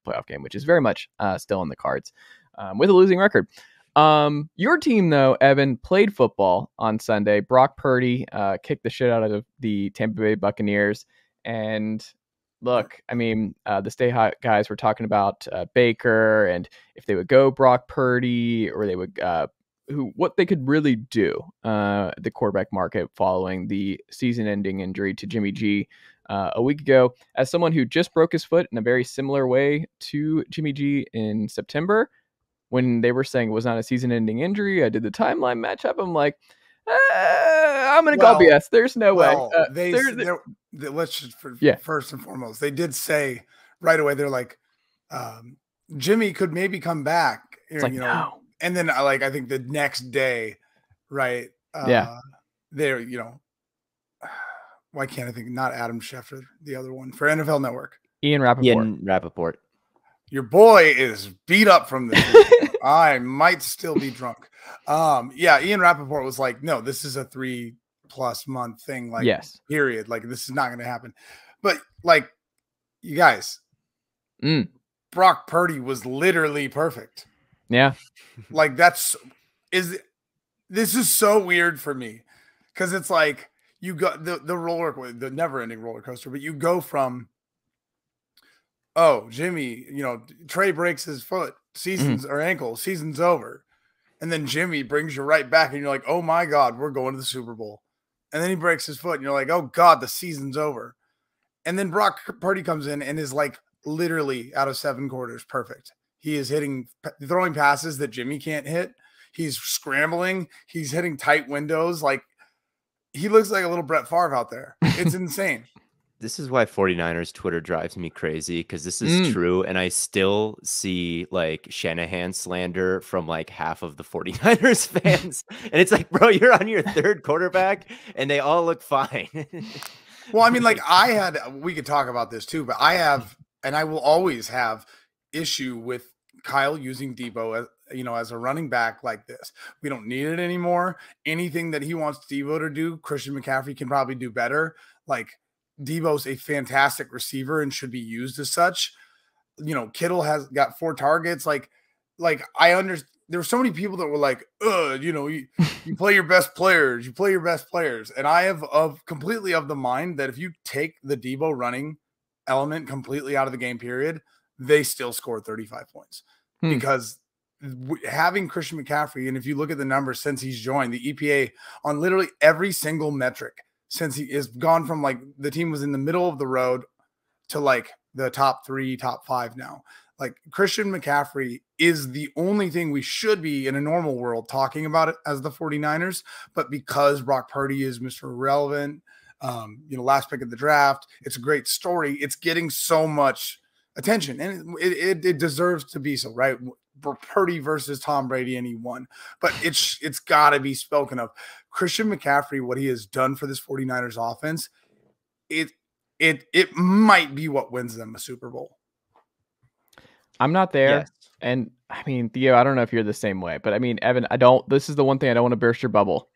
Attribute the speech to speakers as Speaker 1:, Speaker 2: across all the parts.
Speaker 1: Playoff game, which is very much still in the cards with a losing record. Your team, though, Evan, played football on Sunday. Brock Purdy kicked the shit out of the Tampa Bay Buccaneers. And look, I mean, the Stay Hot guys were talking about Baker and if they would go Brock Purdy or they would what they could really do, the quarterback market following the season-ending injury to Jimmy G a week ago. As someone who just broke his foot in a very similar way to Jimmy G in September, when they were saying it was not a season-ending injury, I did the timeline matchup. I'm like, I'm going to call BS. There's no way.
Speaker 2: Let's just, first and foremost, they did say right away, they're like, Jimmy could maybe come back. No. And then I think the next day, right? They're, why can't I think? Not Adam Schefter, the other one for NFL Network.
Speaker 1: Ian Rappaport.
Speaker 2: Your boy is beat up from this. I might still be drunk. Ian Rappaport was like, no, this is a 3+ month thing. Like, yes, period. Like, this is not going to happen. But like, you guys, Brock Purdy was literally perfect.
Speaker 1: Yeah.
Speaker 2: Like, this is so weird for me because it's like you got the never-ending roller coaster, but you go from, oh, Jimmy, Trey breaks his foot, or ankle, season's over. And then Jimmy brings you right back and you're like, oh my God, we're going to the Super Bowl. And then he breaks his foot and you're like, oh God, the season's over. And then Brock Purdy comes in and is like literally out of 7 quarters, perfect. He is throwing passes that Jimmy can't hit. He's scrambling. He's hitting tight windows. Like, he looks like a little Brett Favre out there. It's insane.
Speaker 3: This is why 49ers Twitter drives me crazy, because this is true. And I still see like Shanahan slander from like half of the 49ers fans. And it's like, bro, you're on your 3rd quarterback and they all look fine.
Speaker 2: Well, I mean, like we could talk about this too, but I have, and I will always have issue with Kyle using Deebo as a running back like this. We don't need it anymore. Anything that he wants Deebo to do, Christian McCaffrey can probably do better. Like, Deebo's a fantastic receiver and should be used as such. Kittle has got 4 targets. Like I understand. There were so many people that were like, you play your best players. You play your best players. And I have completely of the mind that if you take the Deebo running element completely out of the game period, they still scored 35 points because having Christian McCaffrey, and if you look at the numbers since he's joined, the EPA on literally every single metric since he is gone from like the team was in the middle of the road to like the top 3, top 5 now. Like, Christian McCaffrey is the only thing we should be in a normal world talking about it as the 49ers, but because Brock Purdy is Mr. Irrelevant, last pick of the draft, it's a great story. It's getting so much attention, and it deserves to be so, right? Purdy versus Tom Brady, and he won, but it's got to be spoken of. Christian McCaffrey, what he has done for this 49ers offense, it might be what wins them a Super Bowl.
Speaker 1: I'm not there. Yes. And I mean, Theo, I don't know if you're the same way, but I mean, Evan, this is the one thing I don't want to burst your bubble.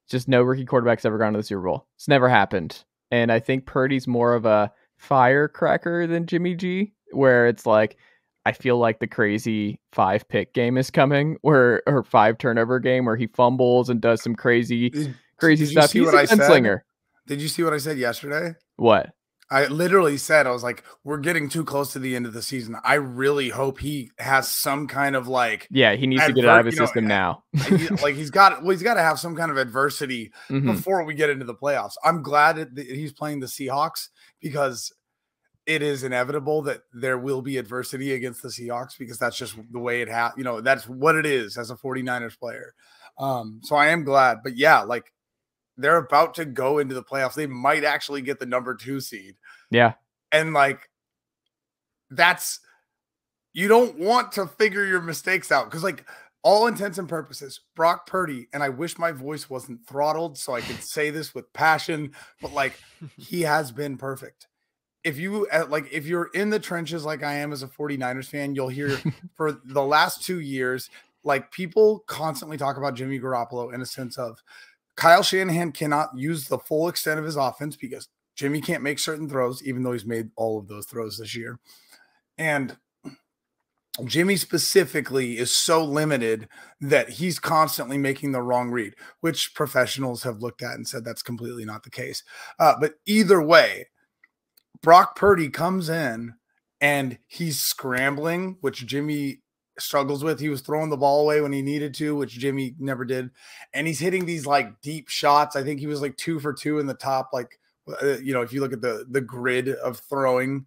Speaker 1: Just no rookie quarterback's ever gone to the Super Bowl. It's never happened. And I think Purdy's more of a firecracker than Jimmy G, where it's like, I feel like the crazy 5-pick game is coming, or 5 turnover game where he fumbles and does some crazy stuff. He's a gunslinger.
Speaker 2: Did you see what I said yesterday?
Speaker 1: What?
Speaker 2: I literally said, I was like, we're getting too close to the end of the season. I really hope he has some kind of like,
Speaker 1: he needs to get it out of his system now.
Speaker 2: He's got to have some kind of adversity before we get into the playoffs. I'm glad that he's playing the Seahawks because it is inevitable that there will be adversity against the Seahawks because that's just the way it has, that's what it is as a 49ers player. So I am glad, but like, they're about to go into the playoffs. They might actually get the number 2 seed.
Speaker 1: Yeah.
Speaker 2: And like, you don't want to figure your mistakes out. Cause like, all intents and purposes, Brock Purdy, and I wish my voice wasn't throttled so I could say this with passion, but like, he has been perfect. If you're in the trenches, like I am as a 49ers fan, you'll hear for the last 2 years, like, people constantly talk about Jimmy Garoppolo in a sense of, Kyle Shanahan cannot use the full extent of his offense because Jimmy can't make certain throws, even though he's made all of those throws this year. And Jimmy specifically is so limited that he's constantly making the wrong read, which professionals have looked at and said that's completely not the case. But either way, Brock Purdy comes in and he's scrambling, which Jimmy struggles with. He was throwing the ball away when he needed to, which Jimmy never did. And he's hitting these like deep shots. I think he was like 2 for 2 in the top. Like, if you look at the grid of throwing,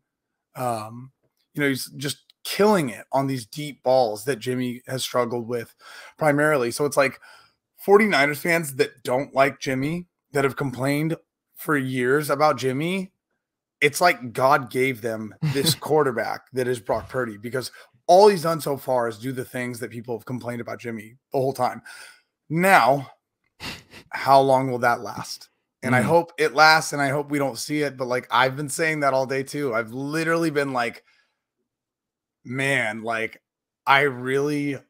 Speaker 2: he's just killing it on these deep balls that Jimmy has struggled with primarily. So it's like 49ers fans that don't like Jimmy, that have complained for years about Jimmy. It's like God gave them this quarterback that is Brock Purdy, because all he's done so far is do the things that people have complained about Jimmy the whole time. Now, how long will that last? And I hope it lasts, and I hope we don't see it. But like, I've been saying that all day too. I've literally been like, man, like people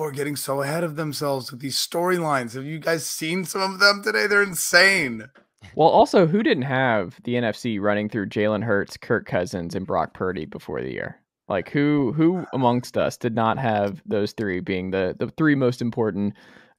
Speaker 2: are getting so ahead of themselves with these storylines. Have you guys seen some of them today? They're insane.
Speaker 1: Well, also, who didn't have the NFC running through Jalen Hurts, Kirk Cousins, and Brock Purdy before the year? Like, who amongst us did not have those three being the three most important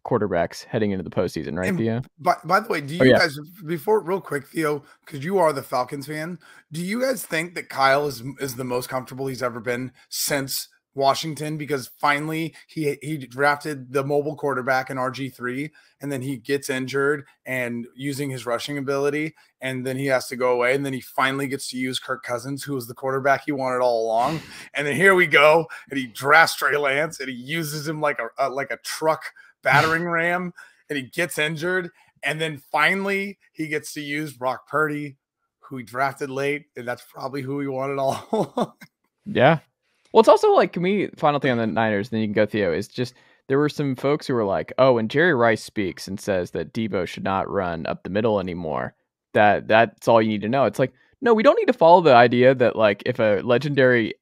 Speaker 1: quarterbacks heading into the postseason, right, Theo?
Speaker 2: By the way, do you guys, before, real quick, Theo, because you are the Falcons fan, do you guys think that Kyle is the most comfortable he's ever been since Washington? Because finally he drafted the mobile quarterback in RG3, and then he gets injured and using his rushing ability, and then he has to go away, and then he finally gets to use Kirk Cousins, who was the quarterback he wanted all along. And then here we go, and he drafts Trey Lance, and he uses him like a truck battering ram, and he gets injured, and then finally he gets to use Brock Purdy, who he drafted late, and that's probably who he wanted all along.
Speaker 1: Yeah. Well, it's also like, final thing on the Niners, then you can go, Theo, is just there were some folks who were like, oh, when Jerry Rice speaks and says that Deebo should not run up the middle anymore, that's all you need to know. It's like, no, we don't need to follow the idea that like if a legendary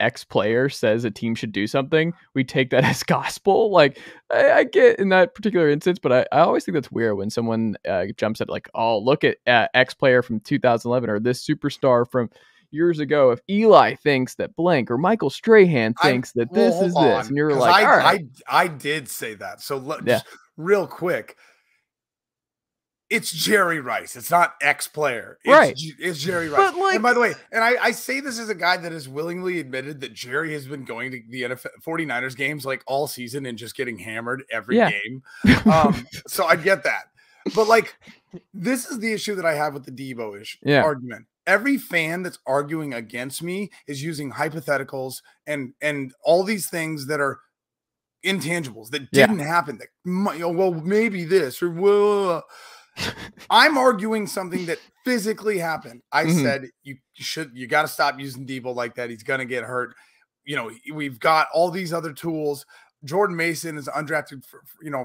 Speaker 1: ex-player says a team should do something, we take that as gospel. Like, I get in that particular instance, but I always think that's weird when someone jumps at like, oh, look at ex-player from 2011 or this superstar from years ago. If Eli thinks that blank, or Michael Strahan thinks that this is this, and you're like, all right.
Speaker 2: I did say that. So just real quick, it's Jerry Rice. It's not ex-player.
Speaker 1: Right.
Speaker 2: It's Jerry Rice. But like, and by the way, and I say this as a guy that has willingly admitted that Jerry has been going to the 49ers games like all season and just getting hammered every game. So I get that. But like, this is the issue that I have with the Deebo argument. Every fan that's arguing against me is using hypotheticals and all these things that are intangibles that didn't happen. That well, maybe this or well. I'm arguing something that physically happened. I said you got to stop using Deebo like that. He's gonna get hurt. We've got all these other tools. Jordan Mason is an undrafted,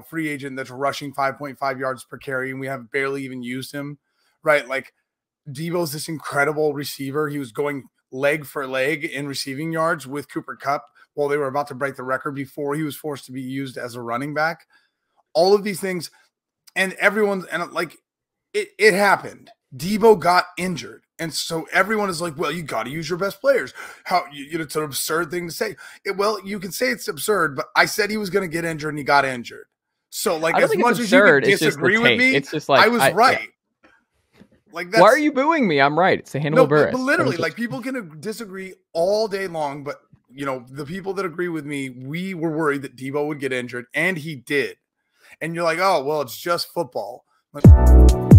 Speaker 2: free agent that's rushing 5.5 yards per carry, and we have barely even used him, right? Like, Deebo's this incredible receiver. He was going leg for leg in receiving yards with Cooper Kupp while they were about to break the record before he was forced to be used as a running back. All of these things, and it happened. Deebo got injured. And so everyone is like, well, you got to use your best players. It's an absurd thing to say. You can say it's absurd, but I said he was going to get injured and he got injured. So like, as much as you can disagree with me, it's just like, I was right. Like,
Speaker 1: why are you booing me? I'm right. It's a Hannibal Buress.
Speaker 2: But literally, like, people can disagree all day long, but the people that agree with me, we were worried that Deebo would get injured, and he did. And you're like, oh, well, it's just football. Like,